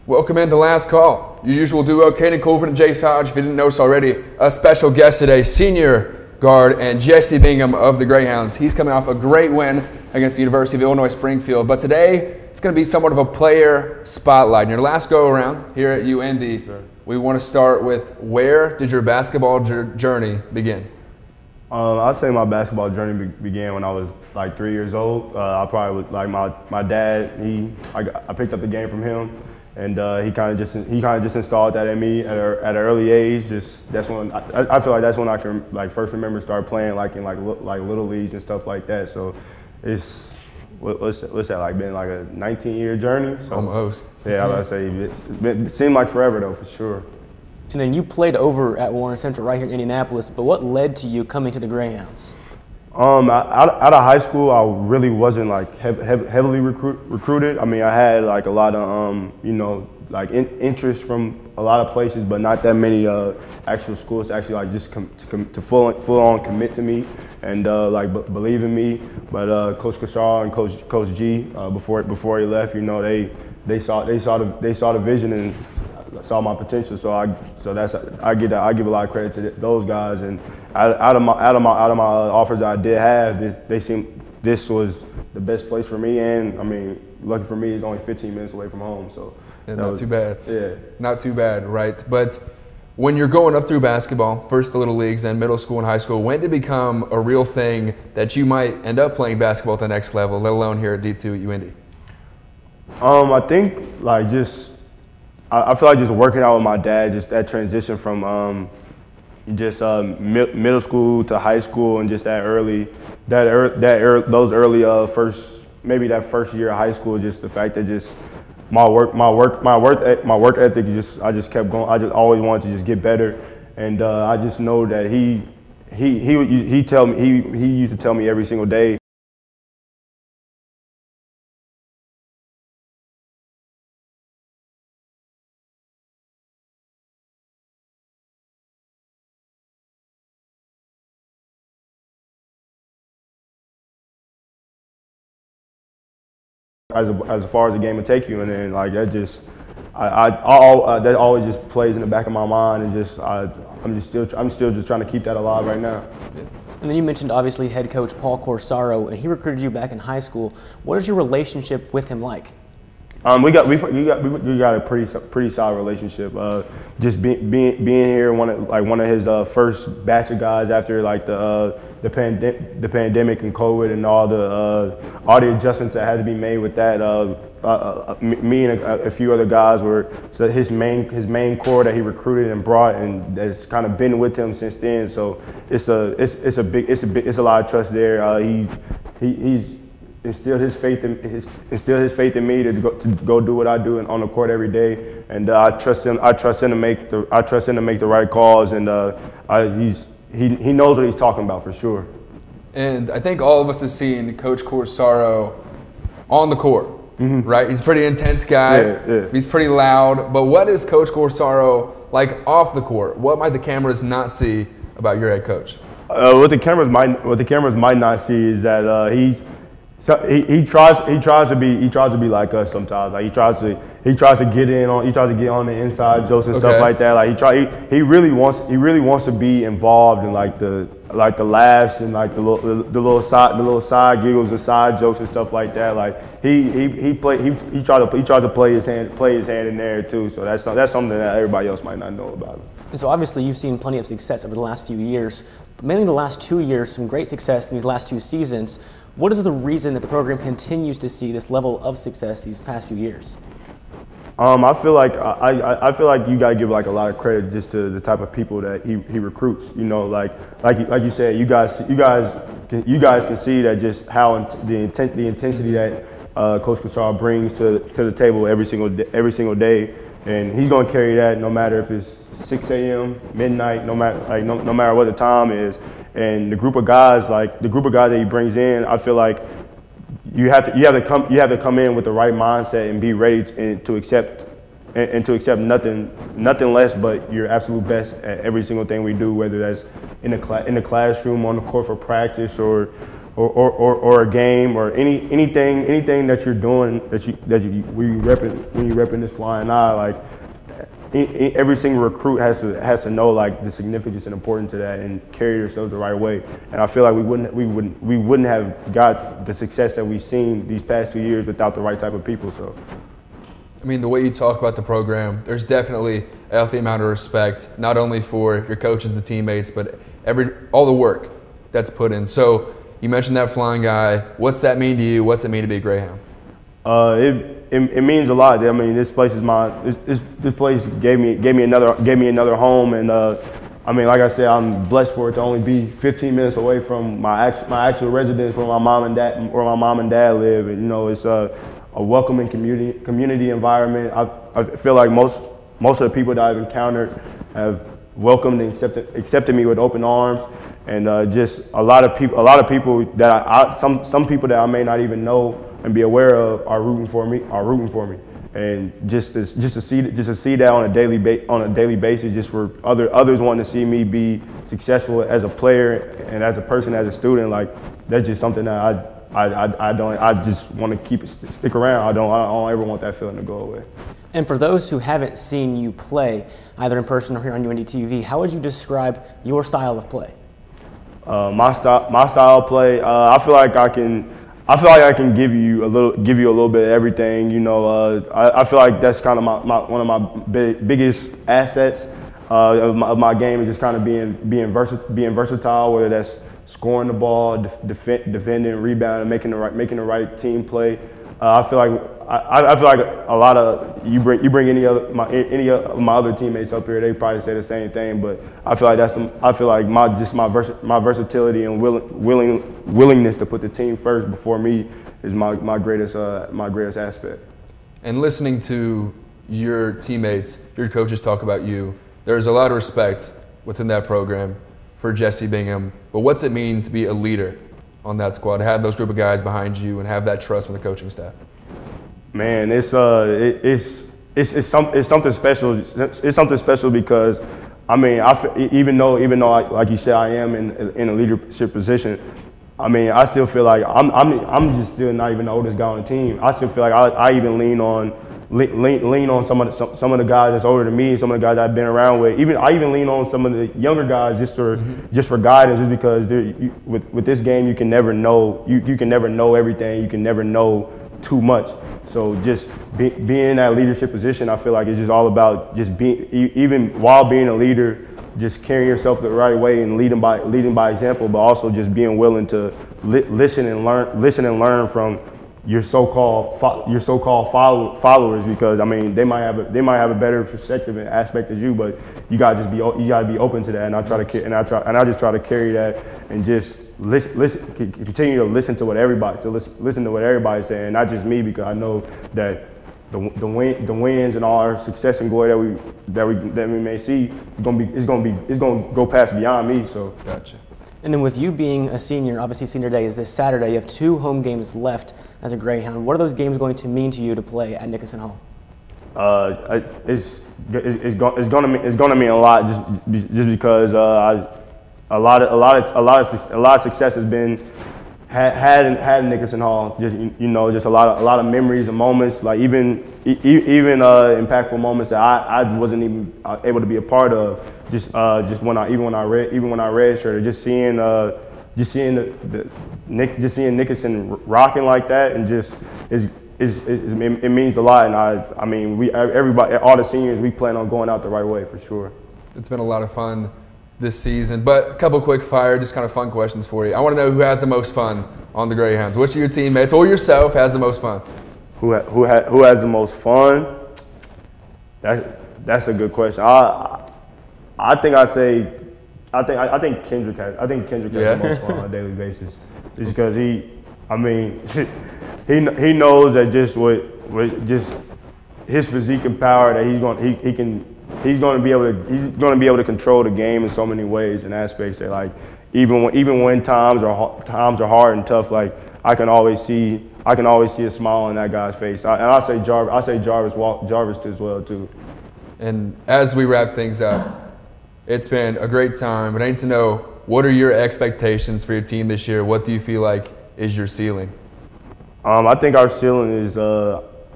Welcome into Last Call. Your usual duo, Caden, Colford, and Jace, Hodge. If you didn't know so already, a special guest today, senior guard and Jesse Bingham of the Greyhounds. He's coming off a great win against the University of Illinois Springfield. But today, it's going to be somewhat of a player spotlight. In your last go-around here at UINDY, we want to start with, where did your basketball journey begin? I'd say my basketball journey began when I was like 3 years old. I probably was like my dad. I picked up the game from him, and he kind of just installed that in me at an early age. That's when I feel like that's when I can first remember start playing in little leagues and stuff like that. So it's what's that like, been like a 19-year journey? So, almost. Yeah, I would say it seemed like forever though, for sure. And then you played over at Warren Central right here in Indianapolis, but what led to you coming to the Greyhounds? Out of high school, I really wasn't heavily recruited. I mean, I had a lot of interest from a lot of places, but not that many actual schools to actually to full on commit to me and believe in me. But Coach Corsaro and Coach G, before he left, they saw the vision and saw my potential. So I give a lot of credit to those guys. And out of my offers that I did have, they seemed this was the best place for me. And I mean, lucky for me, it's only 15 minutes away from home. So yeah, not too bad. Yeah, not too bad, right? But when you're going up through basketball, first the little leagues, then middle school and high school, when did it become a real thing that you might end up playing basketball at the next level, let alone here at D2 at UINDY? I think I feel like just working out with my dad, just that transition from middle school to high school, and just that first year of high school, just the fact that my work ethic, I just kept going. I just always wanted to just get better, and I just know that he used to tell me every single day. As far as the game will take you, and then that always just plays in the back of my mind, and I'm still just trying to keep that alive right now. And then you mentioned obviously head coach Corsaro, and he recruited you back in high school. What is your relationship with him like? We got a pretty solid relationship. Just being here, one of his first batch of guys after the pandemic and COVID and all the adjustments that had to be made with that. Me and a few other guys were his main core that he recruited and brought, and that's kind of been with him since then. So it's a lot of trust there. He's instilled his faith in me to go do what I do on the court every day, and I trust him to make the right calls, and he knows what he's talking about for sure. And I think all of us have seen Coach Corsaro on the court, right? He's a pretty intense guy. Yeah. He's pretty loud. But what is Coach Corsaro like off the court? What might the cameras not see about your head coach? What the cameras might not see is that he tries to be like us sometimes. Like he tries to get on the inside jokes and stuff like that. Like he really wants to be involved in the laughs and the little side giggles and side jokes and stuff like that. Like he tries to play his hand in there too. So that's something that everybody else might not know about him. And so obviously you've seen plenty of success over the last few years, but mainly the last 2 years, some great success in these last 2 seasons. What is the reason that the program continues to see this level of success these past few years? I feel like you gotta give a lot of credit just to the type of people that he recruits. Like you said, you guys can see that just how the intensity that Coach Corsaro brings to the table every single day, and he's gonna carry that no matter if it's 6 a.m., midnight, no matter what the time is. And the group of guys that he brings in, I feel like you have to come in with the right mindset and be ready to accept nothing less but your absolute best at every single thing we do, whether that's in the classroom, on the court for practice, or or a game or anything that you're doing when you repping this flying eye, like every single recruit has to know like the significance and importance of that and carry yourself the right way. And I feel like we wouldn't have got the success that we've seen these past 2 years without the right type of people. So, I mean, the way you talk about the program, there's definitely a healthy amount of respect, not only for your coaches, the teammates, but all the work that's put in. So you mentioned that flying guy. What's that mean to you? What's it mean to be a Greyhound? It means a lot. I mean, this place is this place gave me another home, and I mean, like I said, I'm blessed for it to only be 15 minutes away from my actual residence where my mom and dad live, and you know, it's a welcoming community environment. I feel like most of the people that I've encountered have welcomed and accepted me with open arms, and just a lot of people that some people that I may not even know and be aware of are rooting for me, and just to see that on a daily basis, just for others wanting to see me be successful as a player and as a person, as a student, like that's just something that I just want to stick around. I don't ever want that feeling to go away. And for those who haven't seen you play, either in person or here on UINDY TV, how would you describe your style of play? My style of play, I feel like I can give you a little bit of everything. You know, I feel like that's kind of one of my biggest assets of my game is just kind of being versatile, whether that's scoring the ball, defending, rebounding, making the right team play. I feel like a lot of you bring any of my other teammates up here, they probably say the same thing. But I feel like my versatility and willingness to put the team first before me is my greatest aspect. And listening to your teammates, your coaches talk about you, there's a lot of respect within that program for Jesse Bingham. But what's it mean to be a leader on that squad, to have those group of guys behind you and have that trust from the coaching staff? Man, it's something special. It's something special because, I mean, even though like you said, I am in a leadership position. I mean, I still feel like I'm just still not even the oldest guy on the team. I still feel like I even lean on some of the guys that's older than me, some of the guys I've been around with. I even lean on some of the younger guys just for guidance, just because with this game you can never know you can never know everything, you can never know too much. So just being in that leadership position, I feel like it's just all about just being, even while being a leader, just carrying yourself the right way and leading by example, but also just being willing to listen and learn from your so-called followers, because I mean they might have a better perspective and aspect as you, but you gotta be open to that. And I just try to carry that and just continue to listen to what everybody's saying, not just me, because I know that the wins and all our success and glory that we may see is gonna go past beyond me. So gotcha. And then with you being a senior, obviously senior day is this Saturday. You have 2 home games left as a Greyhound. What are those games going to mean to you to play at Nickerson Hall? It's gonna mean a lot just because a lot of success has been had in Nickerson Hall. Just just a lot of memories and moments, like even impactful moments that I wasn't even able to be a part of. Just when I redshirted, just seeing Nickerson rocking like that, and just it means a lot. And I mean everybody, all the seniors, we plan on going out the right way for sure. It's been a lot of fun this season, but a couple quick fire, just kind of fun questions for you. I want to know who has the most fun on the Greyhounds. Which of your teammates or yourself has the most fun? Who has the most fun? That's a good question. I think Kendrick has the most fun on a daily basis, just because he knows that just with just his physique and power that he's going to be able to control the game in so many ways and aspects that, like, even when times are hard and tough, like I can always see a smile on that guy's face. And I say Jarvis as well too. And as we wrap things up, it's been a great time, but I need to know what are your expectations for your team this year? What do you feel like is your ceiling? I think our ceiling is.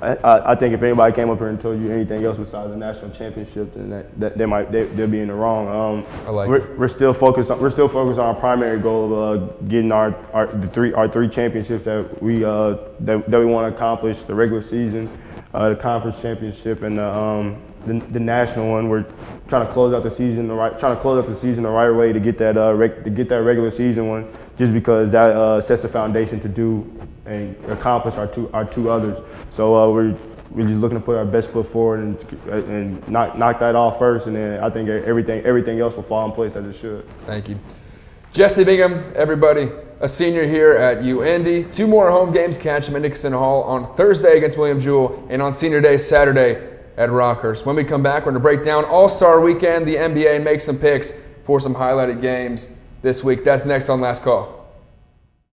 I think if anybody came up here and told you anything else besides the national championship, then they'll be in the wrong. We're still focused on our primary goal of getting our three championships that we want to accomplish: the regular season, the conference championship, and the national one. We're trying to close out the season the right way to get that regular season one, just because that sets the foundation to do and accomplish our two others. So we're just looking to put our best foot forward and knock that off first, and then I think everything else will fall in place as it should. Thank you. Jesse Bingham, everybody, a senior here at UINDY. 2 more home games catch him at Nickerson Hall on Thursday against William Jewell, and on Senior Day Saturday at Rockhurst. When we come back, we're going to break down All-Star Weekend, the NBA, and make some picks for some highlighted games this week. That's next on Last Call.